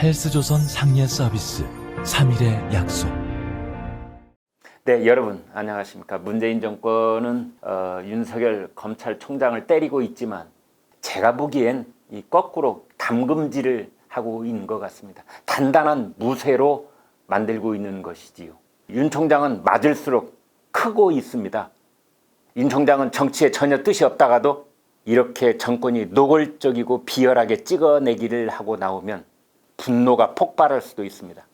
헬스조선 상례 서비스 3일의 약속. 네, 여러분 안녕하십니까. 문재인 정권은 윤석열 검찰총장을 때리고 있지만 제가 보기엔 이 거꾸로 담금질을 하고 있는 것 같습니다. 단단한 무쇠로 만들고 있는 것이지요. 윤 총장은 맞을수록 크고 있습니다. 윤 총장은 정치에 전혀 뜻이 없다가도 이렇게 정권이 노골적이고 비열하게 찍어내기를 하고 나오면 분노가 폭발할 수도 있습니다.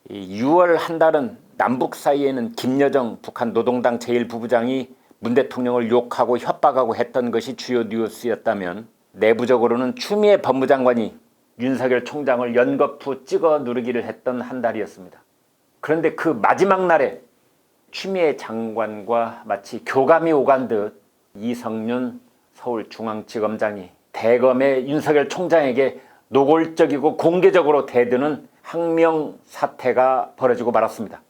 6월 한 달은 남북 사이에는 김여정 북한 노동당 제1부부장이 문 대통령을 욕하고 협박하고 했던 것이 주요 뉴스였다면, 내부적으로는 추미애 법무장관이 윤석열 총장을 연거푸 찍어 누르기를 했던 한 달이었습니다. 그런데 그 마지막 날에 추미애 장관과 마치 교감이 오간 듯 이성윤 서울중앙지검장이 대검의 윤석열 총장에게 노골적이고 공개적으로 대드는 항명 사태가 벌어지고 말았습니다.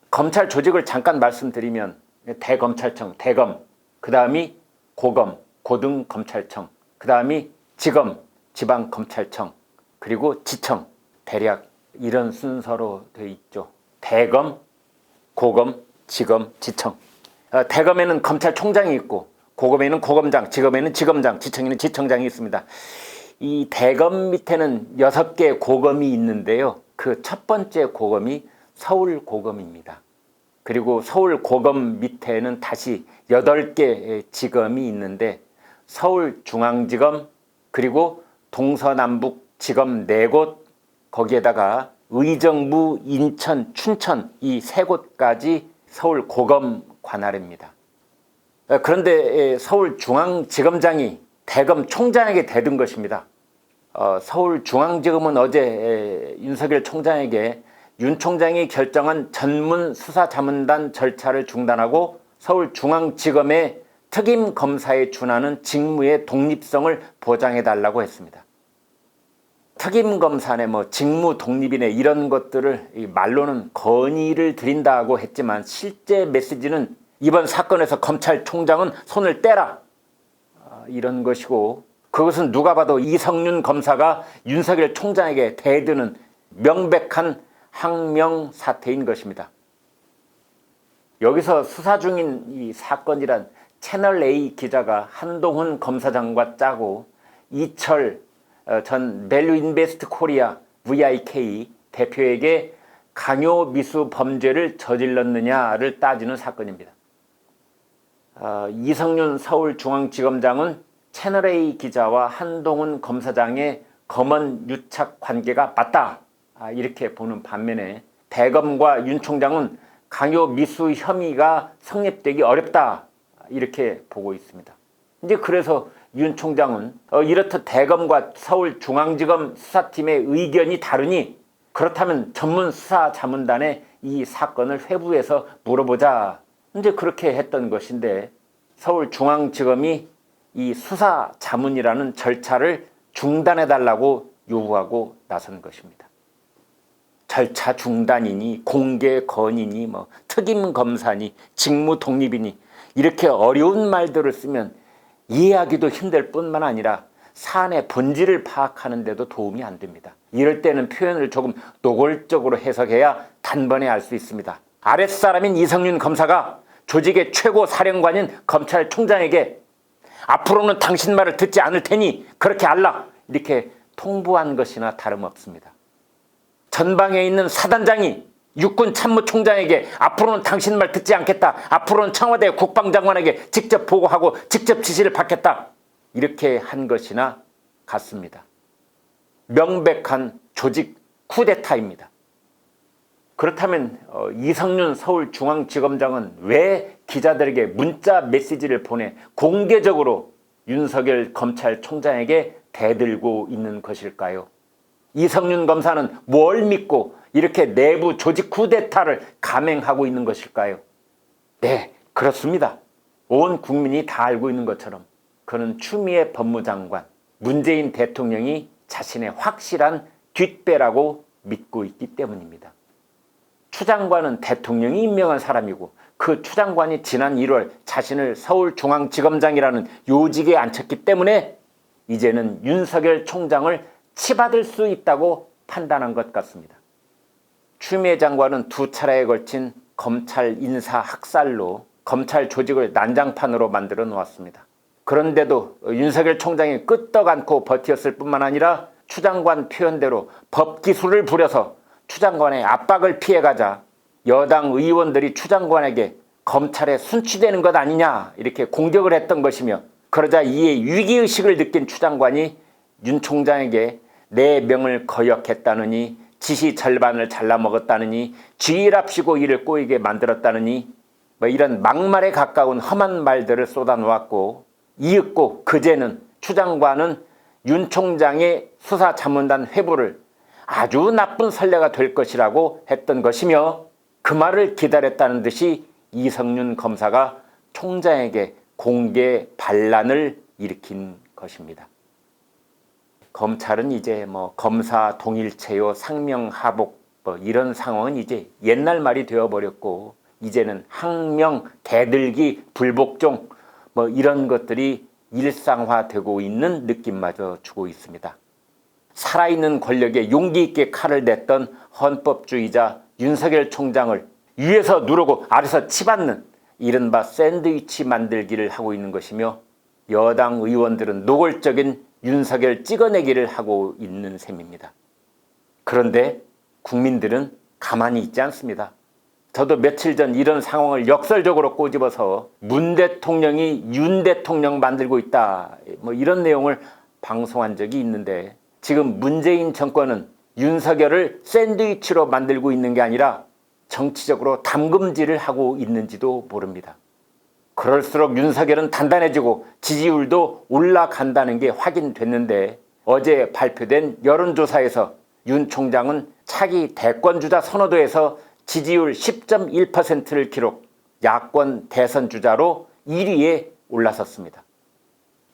검찰 조직을 잠깐 말씀드리면 대검찰청, 대검, 그 다음이 고검, 고등검찰청, 그 다음이 지검, 지방검찰청, 그리고 지청, 대략 이런 순서로 되어 있죠. 대검, 고검, 지검, 지청. 대검에는 검찰총장이 있고, 고검에는 고검장, 지검에는 지검장, 지청에는 지청장이 있습니다. 이 대검 밑에는 6개 고검이 있는데요. 그 첫 번째 고검이 서울고검입니다. 그리고 서울고검 밑에는 다시 8개 지검이 있는데, 서울중앙지검, 그리고 동서남북지검 4곳, 거기에다가 의정부, 인천, 춘천 이 3곳까지 서울고검 관할입니다. 그런데 서울중앙지검장이 대검 총장에게 대든 것입니다. 서울중앙지검은 어제 윤석열 총장에게 윤 총장이 결정한 전문수사자문단 절차를 중단하고 서울중앙지검의 특임검사에 준하는 직무의 독립성을 보장해달라고 했습니다. 특임검사네 직무 독립이네 이런 것들을 말로는 건의를 드린다고 했지만, 실제 메시지는 이번 사건에서 검찰총장은 손을 떼라, 이런 것이고, 그것은 누가 봐도 이성윤 검사가 윤석열 총장에게 대드는 명백한 항명 사태인 것입니다. 여기서 수사 중인 이 사건이란 채널A 기자가 한동훈 검사장과 짜고 이철 전 밸류인베스트 코리아 VIK 대표에게 강요미수 범죄를 저질렀느냐를 따지는 사건입니다. 이성윤 서울중앙지검장은 채널A 기자와 한동훈 검사장의 검언 유착 관계가 맞다, 이렇게 보는 반면에 대검과 윤 총장은 강요 미수 혐의가 성립되기 어렵다, 이렇게 보고 있습니다. 이제 그래서 윤 총장은 이렇듯 대검과 서울중앙지검 수사팀의 의견이 다르니 그렇다면 전문수사자문단에 이 사건을 회부해서 물어보자, 이제 그렇게 했던 것인데, 서울중앙지검이 이 수사자문이라는 절차를 중단해달라고 요구하고 나선 것입니다. 절차 중단이니 공개 건의니 특임검사니 직무독립이니 이렇게 어려운 말들을 쓰면 이해하기도 힘들 뿐만 아니라 사안의 본질을 파악하는 데도 도움이 안 됩니다. 이럴 때는 표현을 조금 노골적으로 해석해야 단번에 알 수 있습니다. 아랫사람인 이성윤 검사가 조직의 최고 사령관인 검찰총장에게 앞으로는 당신 말을 듣지 않을 테니 그렇게 알라, 이렇게 통보한 것이나 다름없습니다. 전방에 있는 사단장이 육군 참모총장에게 앞으로는 당신 말 듣지 않겠다, 앞으로는 청와대 국방장관에게 직접 보고하고 직접 지시를 받겠다, 이렇게 한 것이나 같습니다. 명백한 조직 쿠데타입니다. 그렇다면 이성윤 서울중앙지검장은 왜 기자들에게 문자 메시지를 보내 공개적으로 윤석열 검찰총장에게 대들고 있는 것일까요? 이성윤 검사는 뭘 믿고 이렇게 내부 조직 쿠데타를 감행하고 있는 것일까요? 네, 그렇습니다. 온 국민이 다 알고 있는 것처럼 그는 추미애 법무장관, 문재인 대통령이 자신의 확실한 뒷배라고 믿고 있기 때문입니다. 추 장관은 대통령이 임명한 사람이고, 그 추 장관이 지난 1월 자신을 서울중앙지검장이라는 요직에 앉혔기 때문에 이제는 윤석열 총장을 치받을 수 있다고 판단한 것 같습니다. 추미애 장관은 2차례에 걸친 검찰 인사 학살로 검찰 조직을 난장판으로 만들어 놓았습니다. 그런데도 윤석열 총장이 끄떡 않고 버텼을 뿐만 아니라 추 장관 표현대로 법기술을 부려서 추 장관의 압박을 피해가자 여당 의원들이 추 장관에게 검찰에 순치되는 것 아니냐 이렇게 공격을 했던 것이며, 그러자 이에 위기의식을 느낀 추 장관이 윤 총장에게 내 명을 거역했다느니, 지시 절반을 잘라먹었다느니, 쥐랍시고 이를 꼬이게 만들었다느니 이런 막말에 가까운 험한 말들을 쏟아놓았고, 이윽고 그제는 추 장관은 윤 총장의 수사자문단 회부를 아주 나쁜 선례가 될 것이라고 했던 것이며, 그 말을 기다렸다는 듯이 이성윤 검사가 총장에게 공개 반란을 일으킨 것입니다. 검찰은 이제 검사 동일체요, 상명하복 이런 상황은 이제 옛날 말이 되어버렸고, 이제는 항명, 대들기, 불복종 이런 것들이 일상화되고 있는 느낌마저 주고 있습니다. 살아있는 권력에 용기 있게 칼을 댔던 헌법주의자 윤석열 총장을 위에서 누르고 아래서 치받는 이른바 샌드위치 만들기를 하고 있는 것이며, 여당 의원들은 노골적인 윤석열 찍어내기를 하고 있는 셈입니다. 그런데 국민들은 가만히 있지 않습니다. 저도 며칠 전 이런 상황을 역설적으로 꼬집어서 문 대통령이 윤 대통령 만들고 있다 이런 내용을 방송한 적이 있는데, 지금 문재인 정권은 윤석열을 샌드위치로 만들고 있는 게 아니라 정치적으로 담금질을 하고 있는지도 모릅니다. 그럴수록 윤석열은 단단해지고 지지율도 올라간다는 게 확인됐는데, 어제 발표된 여론조사에서 윤 총장은 차기 대권주자 선호도에서 지지율 10.1%를 기록, 야권 대선주자로 1위에 올라섰습니다.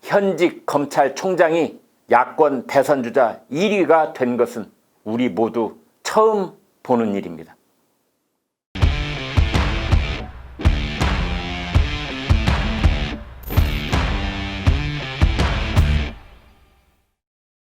현직 검찰총장이 야권 대선주자 1위가 된 것은 우리 모두 처음 보는 일입니다.